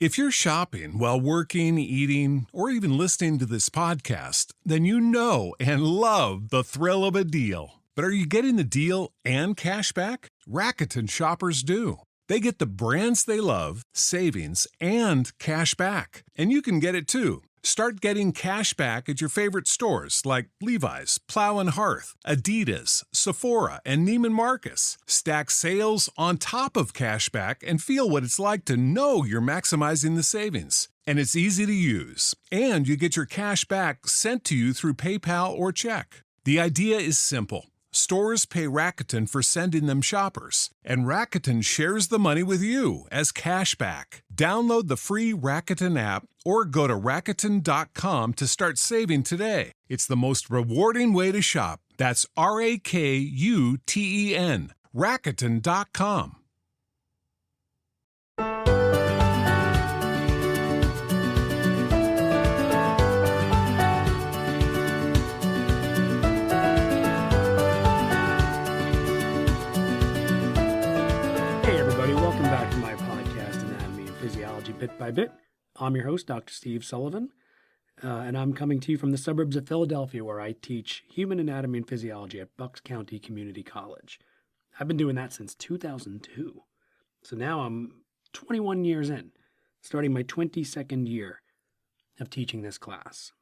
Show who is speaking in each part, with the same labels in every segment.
Speaker 1: If you're shopping while working, eating, or even listening to this podcast, then you know and love the thrill of a deal. But are you getting the deal and cash back? Rakuten shoppers do. They get the brands they love, savings, and cash back. And you can get it too. Start getting cash back at your favorite stores like Levi's, Plow and Hearth, Adidas, Sephora, and Neiman Marcus. Stack sales on top of cash back and feel what it's like to know you're maximizing the savings. And it's easy to use. And you get your cash back sent to you through PayPal or check. The idea is simple. Stores pay Rakuten for sending them shoppers, and Rakuten shares the money with you as cash back. Download the free Rakuten app or go to Rakuten.com to start saving today. It's the most rewarding way to shop. That's Rakuten. Rakuten.com.
Speaker 2: Welcome back to my podcast, Anatomy and Physiology Bit by Bit. I'm your host, Dr. Steve Sullivan, and I'm coming to you from the suburbs of Philadelphia, where I teach human anatomy and physiology at Bucks County Community College. I've been doing that since 2002, so now I'm 21 years in, starting my 22nd year of teaching this class.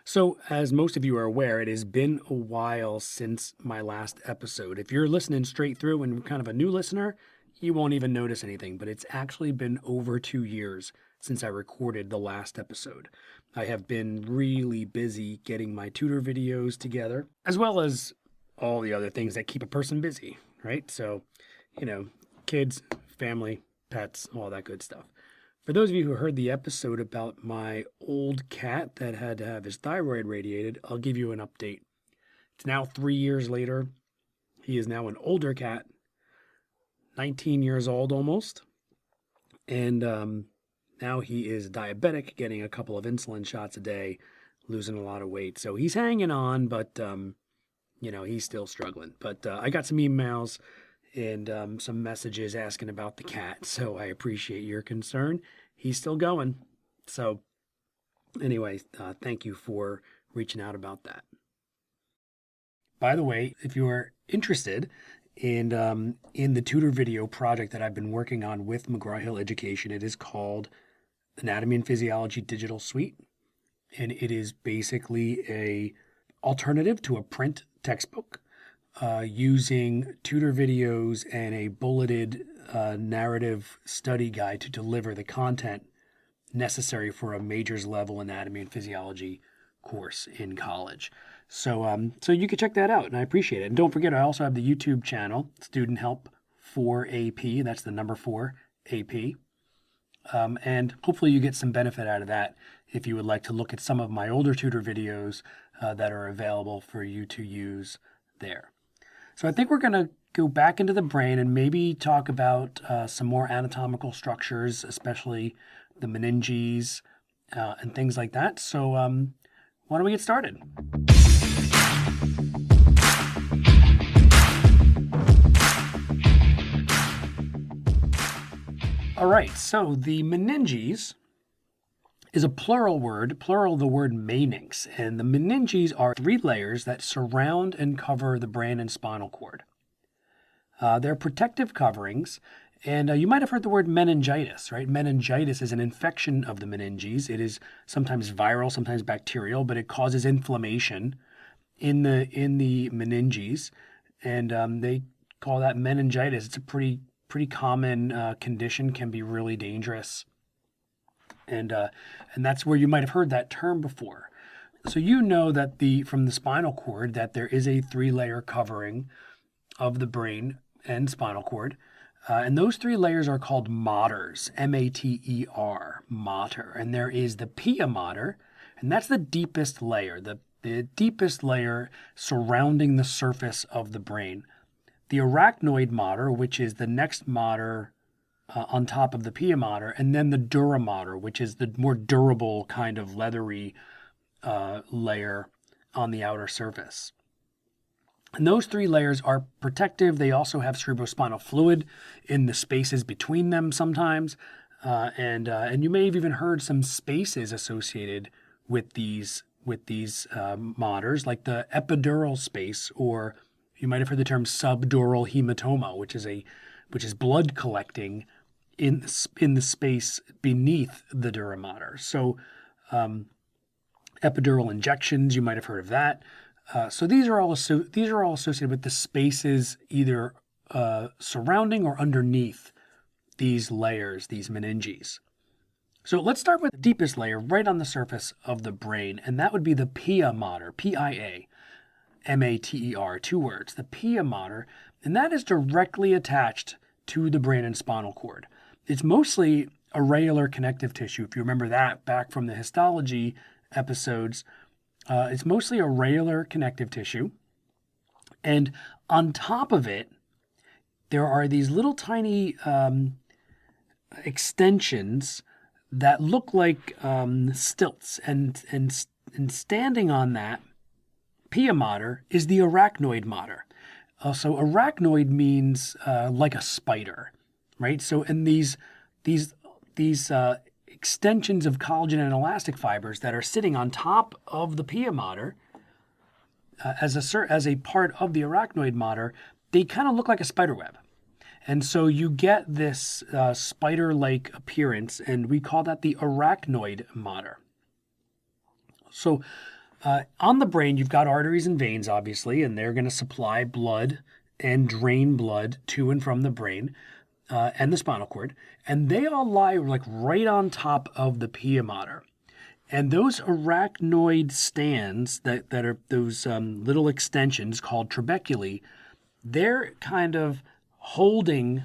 Speaker 2: So, as most of you are aware, it has been a while since my last episode. If you're listening straight through and kind of a new listener, you won't even notice anything, but it's actually been over 2 years since I recorded the last episode. I have been really busy getting my tutor videos together, as well as all the other things that keep a person busy, right? So, kids, family, pets, all that good stuff. For those of you who heard the episode about my old cat that had to have his thyroid radiated, I'll give you an update. It's now 3 years later. He is now an older cat, 19 years old almost. And now he is diabetic, getting a couple of insulin shots a day, losing a lot of weight. So he's hanging on, but, he's still struggling. But I got some emails and some messages asking about the cat. So I appreciate your concern. He's still going. So anyway, thank you for reaching out about that. By the way, if you are interested in the tutor video project that I've been working on with McGraw-Hill Education, it is called Anatomy and Physiology Digital Suite. And it is basically a alternative to a print textbook. Using tutor videos and a bulleted narrative study guide to deliver the content necessary for a majors level anatomy and physiology course in college. So you can check that out, and I appreciate it. And don't forget, I also have the YouTube channel, Student Help 4 AP. That's the number 4 AP. And hopefully you get some benefit out of that if you would like to look at some of my older tutor videos that are available for you to use there. So I think we're going to go back into the brain and maybe talk about some more anatomical structures, especially the meninges and things like that. So why don't we get started? All right, so the meninges is a plural word, plural the word meninges, and the meninges are 3 layers that surround and cover the brain and spinal cord. They're protective coverings, and you might have heard the word meningitis, right? Meningitis is an infection of the meninges. It is sometimes viral, sometimes bacterial, but it causes inflammation in the meninges, and they call that meningitis. It's a pretty common condition, can be really dangerous. And that's where you might have heard that term before. So you know that from the spinal cord that there is a 3-layer covering of the brain and spinal cord. And those 3 layers are called maters, M-A-T-E-R, mater. And there is the pia mater, and that's the deepest layer, the deepest layer surrounding the surface of the brain. The arachnoid mater, which is the next mater on top of the pia mater, and then the dura mater, which is the more durable kind of leathery layer on the outer surface. And those 3 layers are protective. They also have cerebrospinal fluid in the spaces between them sometimes. And you may have even heard some spaces associated with these maters, like the epidural space, or you might have heard the term subdural hematoma, which is blood collecting in the space beneath the dura mater. So epidural injections, you might have heard of that. So these are all associated with the spaces either surrounding or underneath these layers, these meninges. So let's start with the deepest layer right on the surface of the brain, and that would be the pia mater, P-I-A, M-A-T-E-R, 2 words, the pia mater, and that is directly attached to the brain and spinal cord. It's mostly areolar connective tissue. If you remember that back from the histology episodes, it's mostly areolar connective tissue. And on top of it, there are these little tiny extensions that look like stilts. And standing on that pia mater is the arachnoid mater. So arachnoid means like a spider, right? So in these extensions of collagen and elastic fibers that are sitting on top of the pia mater as a part of the arachnoid mater, they kind of look like a spider web. And so you get this spider-like appearance, and we call that the arachnoid mater. So on the brain, you've got arteries and veins, obviously, and they're going to supply blood and drain blood to and from the brain and the spinal cord. And they all lie like right on top of the pia mater. And those arachnoid stands that are those little extensions called trabeculae, they're kind of holding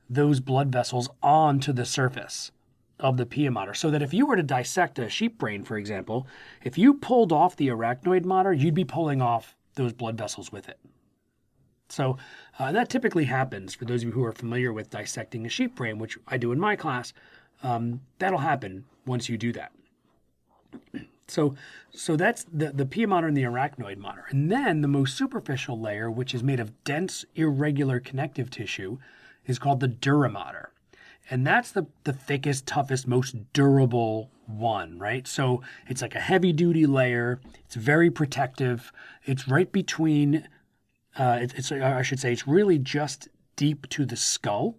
Speaker 2: those blood vessels onto the surface of the pia mater, so that if you were to dissect a sheep brain, for example, if you pulled off the arachnoid mater, you'd be pulling off those blood vessels with it. So that typically happens for those of you who are familiar with dissecting a sheep brain, which I do in my class. That'll happen once you do that. So that's the pia mater and the arachnoid mater. And then the most superficial layer, which is made of dense, irregular connective tissue, is called the dura mater. And that's the thickest, toughest, most durable one, right? So it's like a heavy-duty layer. It's very protective. It's right between, it's really just deep to the skull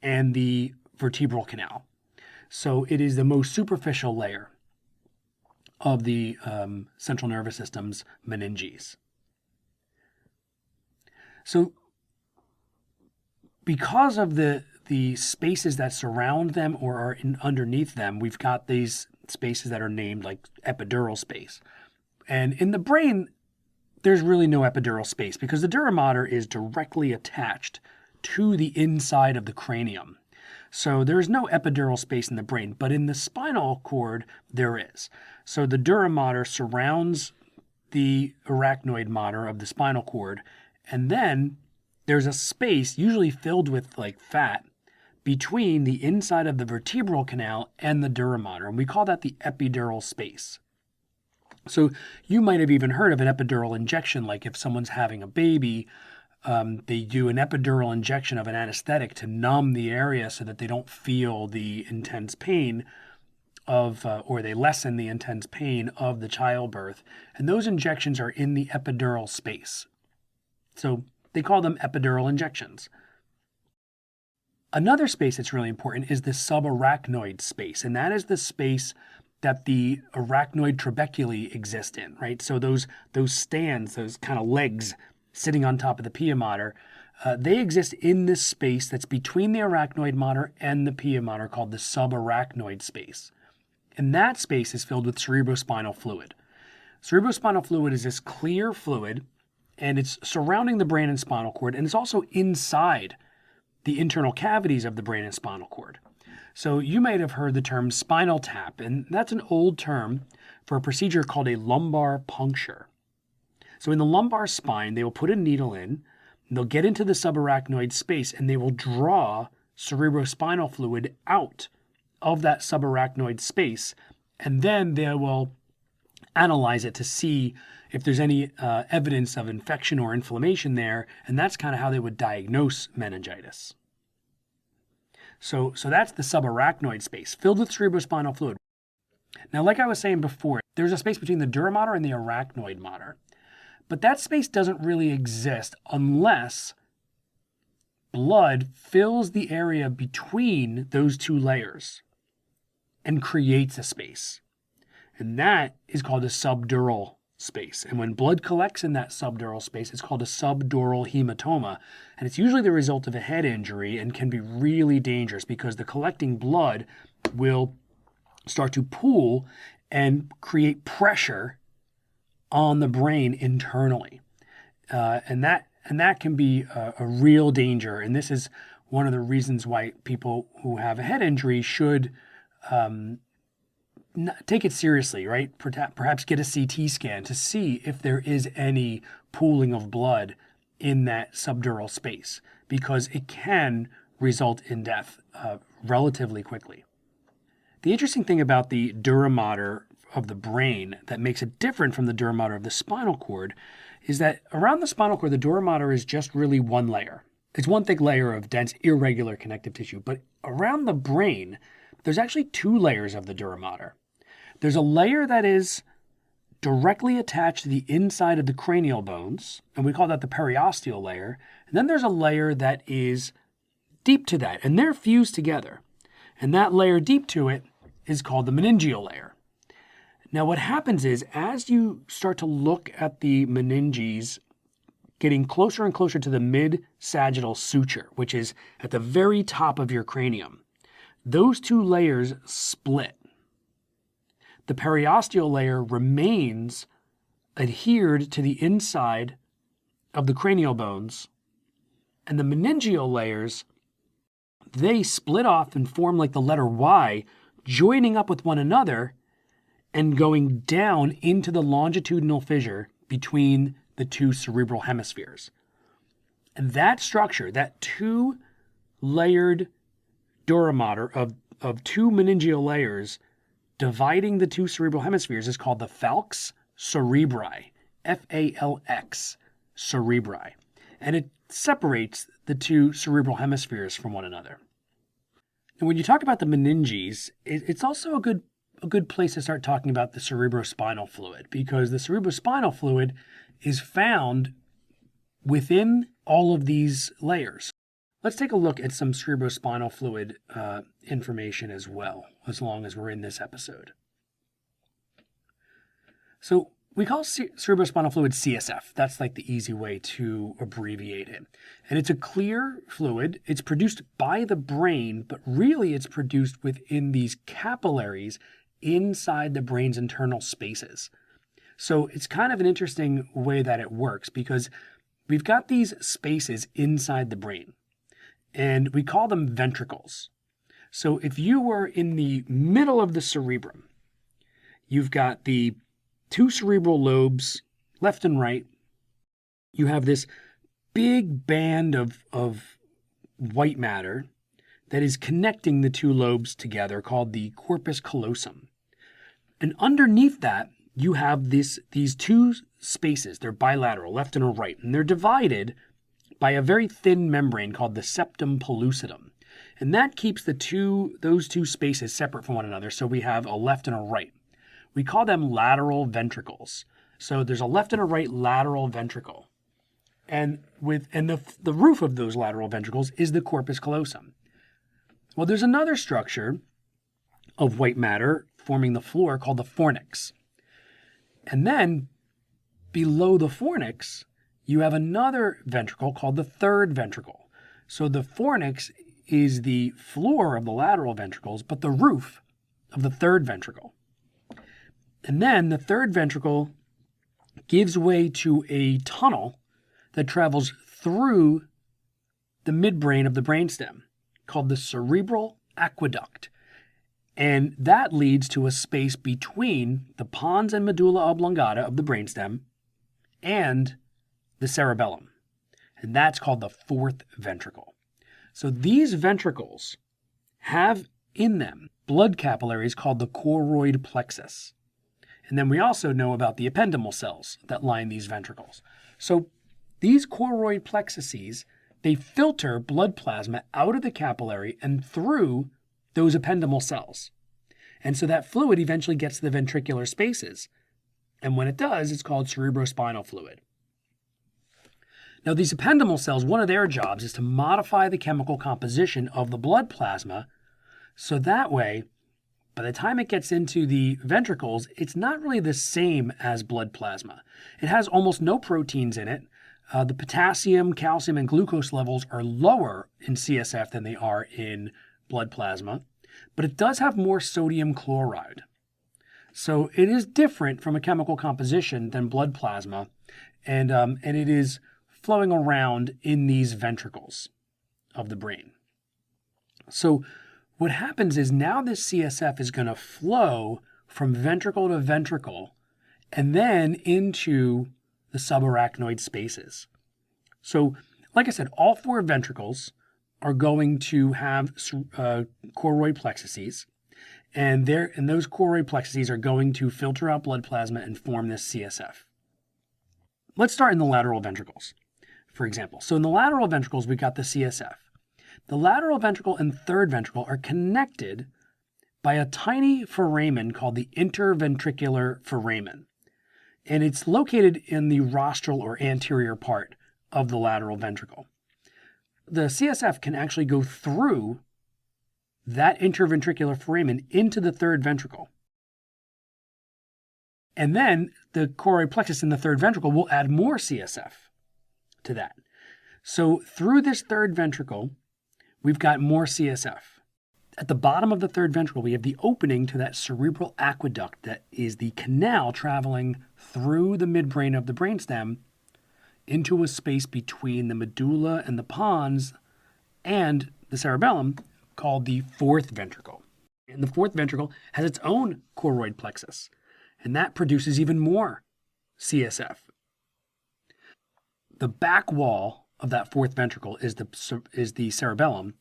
Speaker 2: and the vertebral canal. So it is the most superficial layer of the central nervous system's meninges. So because of the spaces that surround them or are underneath them, we've got these spaces that are named like epidural space. And in the brain, there's really no epidural space because the dura mater is directly attached to the inside of the cranium. So there's no epidural space in the brain, but in the spinal cord, there is. So the dura mater surrounds the arachnoid mater of the spinal cord, and then there's a space, usually filled with like fat, between the inside of the vertebral canal and the dura mater, and we call that the epidural space. So you might have even heard of an epidural injection, like if someone's having a baby, they do an epidural injection of an anesthetic to numb the area so that they don't feel the intense pain or they lessen the intense pain of the childbirth. And those injections are in the epidural space. So they call them epidural injections. Another space that's really important is the subarachnoid space, and that is the space that the arachnoid trabeculae exist in, right? So those stands, those kind of legs sitting on top of the pia mater, they exist in this space that's between the arachnoid mater and the pia mater called the subarachnoid space. And that space is filled with cerebrospinal fluid. Cerebrospinal fluid is this clear fluid, and it's surrounding the brain and spinal cord, and it's also inside the internal cavities of the brain and spinal cord. So you might have heard the term spinal tap, and that's an old term for a procedure called a lumbar puncture. So in the lumbar spine, they will put a needle in, and they'll get into the subarachnoid space, and they will draw cerebrospinal fluid out of that subarachnoid space, and then they will analyze it to see if there's any evidence of infection or inflammation there, and that's kind of how they would diagnose meningitis. So that's the subarachnoid space, filled with cerebrospinal fluid. Now, like I was saying before, there's a space between the dura mater and the arachnoid mater. But that space doesn't really exist unless blood fills the area between those two layers and creates a space. And that is called a subdural space. And when blood collects in that subdural space, it's called a subdural hematoma. And it's usually the result of a head injury and can be really dangerous because the collecting blood will start to pool and create pressure on the brain internally. And that can be a real danger. And this is one of the reasons why people who have a head injury should take it seriously, right? Perhaps get a CT scan to see if there is any pooling of blood in that subdural space, because it can result in death relatively quickly. The interesting thing about the dura mater of the brain that makes it different from the dura mater of the spinal cord is that around the spinal cord, the dura mater is just really one layer. It's one thick layer of dense, irregular connective tissue. But around the brain, there's actually two layers of the dura mater. There's a layer that is directly attached to the inside of the cranial bones, and we call that the periosteal layer. And then there's a layer that is deep to that, and they're fused together. And that layer deep to it is called the meningeal layer. Now, what happens is, as you start to look at the meninges getting closer and closer to the mid-sagittal suture, which is at the very top of your cranium, those two layers split. The periosteal layer remains adhered to the inside of the cranial bones, and the meningeal layers, they split off and form like the letter Y, joining up with one another and going down into the longitudinal fissure between the two cerebral hemispheres. And that structure, that two-layered dura mater of two meningeal layers dividing the two cerebral hemispheres, is called the falx cerebri, F-A-L-X, cerebri. And it separates the two cerebral hemispheres from one another. And when you talk about the meninges, it's also a good place to start talking about the cerebrospinal fluid, because the cerebrospinal fluid is found within all of these layers. Let's take a look at some cerebrospinal fluid information as well, as long as we're in this episode. So we call cerebrospinal fluid CSF. That's like the easy way to abbreviate it. And it's a clear fluid. It's produced by the brain, but really it's produced within these capillaries inside the brain's internal spaces. So it's kind of an interesting way that it works, because we've got these spaces inside the brain, and we call them ventricles. So if you were in the middle of the cerebrum, you've got the two cerebral lobes, left and right. You have this big band of white matter that is connecting the two lobes together, called the corpus callosum. And underneath that, you have these two spaces. They're bilateral, left and a right, and they're divided by a very thin membrane called the septum pellucidum. And that keeps those two spaces separate from one another, so we have a left and a right. We call them lateral ventricles. So there's a left and a right lateral ventricle. And the roof of those lateral ventricles is the corpus callosum. Well, there's another structure of white matter forming the floor called the fornix. And then below the fornix, you have another ventricle called the third ventricle. So the fornix is the floor of the lateral ventricles, but the roof of the third ventricle. And then the third ventricle gives way to a tunnel that travels through the midbrain of the brainstem called the cerebral aqueduct. And that leads to a space between the pons and medulla oblongata of the brainstem and the cerebellum. And that's called the fourth ventricle. So these ventricles have in them blood capillaries called the choroid plexus. And then we also know about the ependymal cells that line these ventricles. So these choroid plexuses, they filter blood plasma out of the capillary and through those ependymal cells. And so that fluid eventually gets to the ventricular spaces. And when it does, it's called cerebrospinal fluid. Now, these ependymal cells, one of their jobs is to modify the chemical composition of the blood plasma so that way, by the time it gets into the ventricles, it's not really the same as blood plasma. It has almost no proteins in it. The potassium, calcium, and glucose levels are lower in CSF than they are in blood plasma, but it does have more sodium chloride. So it is different from a chemical composition than blood plasma, and it is flowing around in these ventricles of the brain. So what happens is now this CSF is going to flow from ventricle to ventricle and then into the subarachnoid spaces. So, like I said, all 4 ventricles are going to have choroid plexuses, and those choroid plexuses are going to filter out blood plasma and form this CSF. Let's start in the lateral ventricles, for example. So in the lateral ventricles, we've got the CSF. The lateral ventricle and third ventricle are connected by a tiny foramen called the interventricular foramen. And it's located in the rostral or anterior part of the lateral ventricle. The CSF can actually go through that interventricular foramen into the third ventricle. And then the choroid plexus in the third ventricle will add more CSF to that. So through this third ventricle, we've got more CSF. At the bottom of the third ventricle, we have the opening to that cerebral aqueduct that is the canal traveling through the midbrain of the brainstem into a space between the medulla and the pons and the cerebellum called the fourth ventricle. And the fourth ventricle has its own choroid plexus, and that produces even more CSF. The back wall of that fourth ventricle is the cerebellum,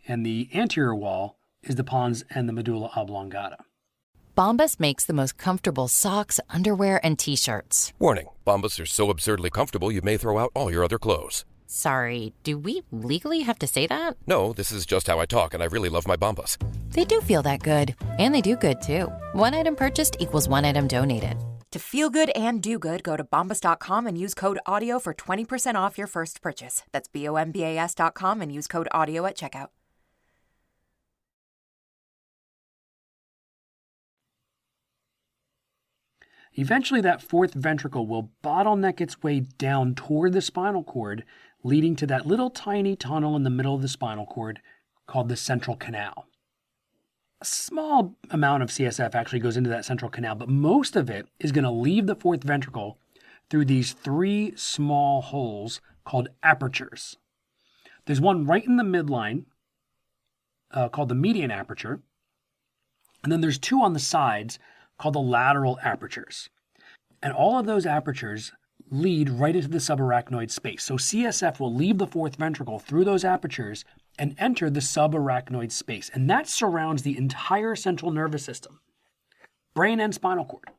Speaker 2: and the anterior wall is the pons and the medulla oblongata.
Speaker 3: Bombas makes the most comfortable socks, underwear, and T-shirts.
Speaker 4: Warning, Bombas are so absurdly comfortable you may throw out all your other clothes.
Speaker 3: Sorry, do we legally have to say that?
Speaker 4: No, this is just how I talk, and I really love my Bombas.
Speaker 3: They do feel that good. And they do good, too. One item purchased equals one item donated.
Speaker 5: To feel good and do good, go to Bombas.com and use code AUDIO for 20% off your first purchase. That's BOMBAS.com and use code AUDIO at checkout.
Speaker 2: Eventually, that fourth ventricle will bottleneck its way down toward the spinal cord, leading to that little tiny tunnel in the middle of the spinal cord called the central canal. A small amount of CSF actually goes into that central canal, but most of it is going to leave the fourth ventricle through these 3 small holes called apertures. There's one right in the midline called the median aperture, and then there's 2 on the sides called the lateral apertures. And all of those apertures lead right into the subarachnoid space. So CSF will leave the fourth ventricle through those apertures and enter the subarachnoid space. And that surrounds the entire central nervous system, brain and spinal cord.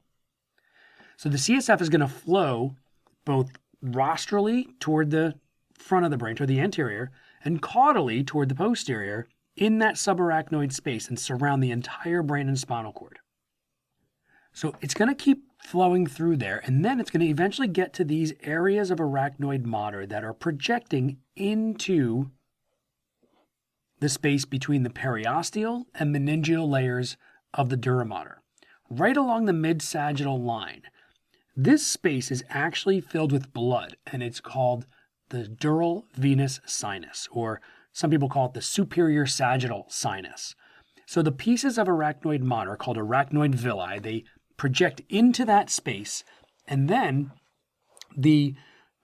Speaker 2: So the CSF is going to flow both rostrally toward the front of the brain, toward the anterior, and caudally toward the posterior in that subarachnoid space and surround the entire brain and spinal cord. So it's going to keep flowing through there, and then it's going to eventually get to these areas of arachnoid mater that are projecting into the space between the periosteal and meningeal layers of the dura mater, right along the mid-sagittal line. This space is actually filled with blood, and it's called the dural venous sinus, or some people call it the superior sagittal sinus. So the pieces of arachnoid mater, called arachnoid villi, they project into that space, and then the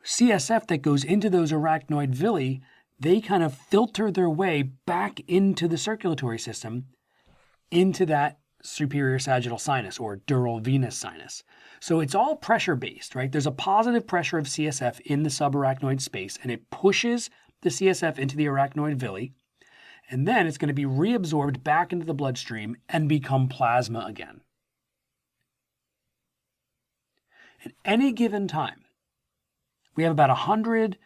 Speaker 2: CSF that goes into those arachnoid villi, they kind of filter their way back into the circulatory system, into that superior sagittal sinus or dural venous sinus. So it's all pressure-based, right? There's a positive pressure of CSF in the subarachnoid space, and it pushes the CSF into the arachnoid villi, and then it's going to be reabsorbed back into the bloodstream and become plasma again. At any given time, we have about 100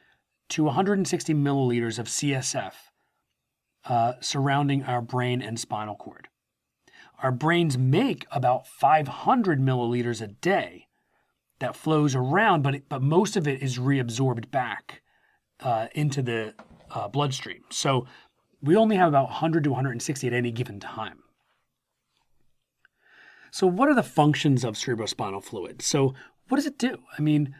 Speaker 2: to 160 milliliters of CSF surrounding our brain and spinal cord. Our brains make about 500 milliliters a day that flows around, but most of it is reabsorbed back into the bloodstream. So we only have about 100 to 160 at any given time. So what are the functions of cerebrospinal fluid? So what does it do? I mean,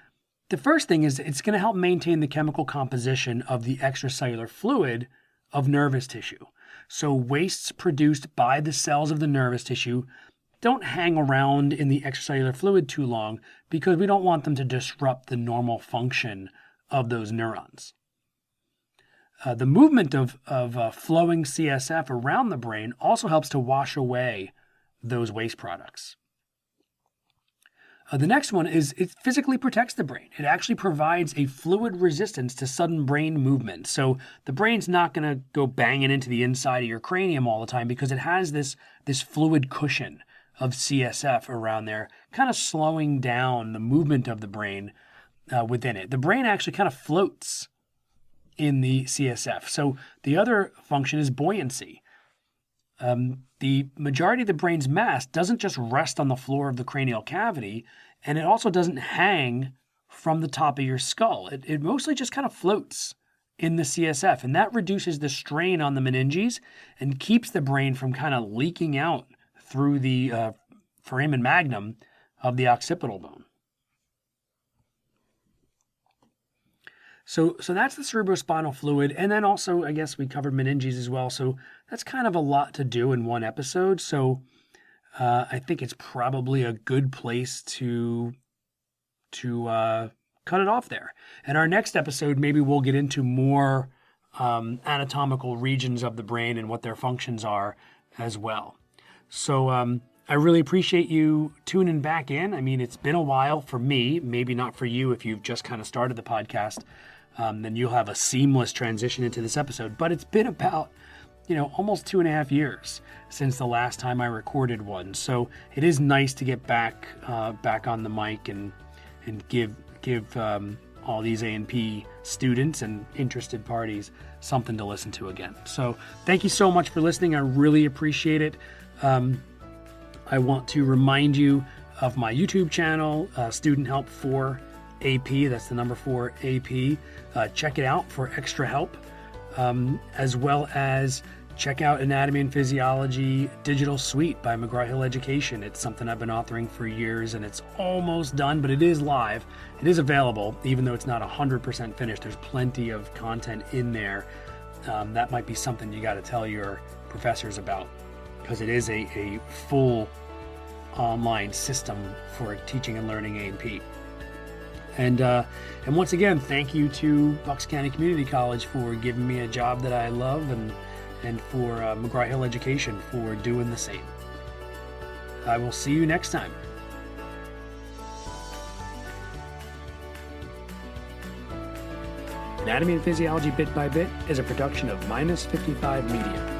Speaker 2: the first thing is it's going to help maintain the chemical composition of the extracellular fluid of nervous tissue. So wastes produced by the cells of the nervous tissue don't hang around in the extracellular fluid too long because we don't want them to disrupt the normal function of those neurons. The movement of flowing CSF around the brain also helps to wash away those waste products. The next one is it physically protects the brain. It actually provides a fluid resistance to sudden brain movement. So the brain's not going to go banging into the inside of your cranium all the time because it has this fluid cushion of CSF around there, kind of slowing down the movement of the brain within it. The brain actually kind of floats in the CSF. So the other function is buoyancy. The majority of the brain's mass doesn't just rest on the floor of the cranial cavity, and it also doesn't hang from the top of your skull. It mostly just kind of floats in the CSF, and that reduces the strain on the meninges and keeps the brain from kind of leaking out through the foramen magnum of the occipital bone. So that's the cerebrospinal fluid. And then also, I guess we covered meninges as well. So that's kind of a lot to do in one episode. So I think it's probably a good place to cut it off there. And our next episode, maybe we'll get into more anatomical regions of the brain and what their functions are as well. So I really appreciate you tuning back in. I mean, it's been a while for me, maybe not for you if you've just kind of started the podcast. Then you'll have a seamless transition into this episode. But it's been about, almost 2.5 years since the last time I recorded one. So it is nice to get back on the mic and give all these A&P students and interested parties something to listen to again. So thank you so much for listening. I really appreciate it. I want to remind you of my YouTube channel, Student Help 4 AP. That's the number 4 AP. Check it out for extra help, as well as check out Anatomy and Physiology Digital Suite by McGraw-Hill Education. It's something I've been authoring for years, and it's almost done, but it is live. It is available, even though it's not 100% finished. There's plenty of content in there. That might be something you got to tell your professors about, because it is a full online system for teaching and learning A&P. And once again, thank you to Bucks County Community College for giving me a job that I love, and for McGraw-Hill Education for doing the same. I will see you next time. Anatomy and Physiology Bit by Bit is a production of Minus 55 Media.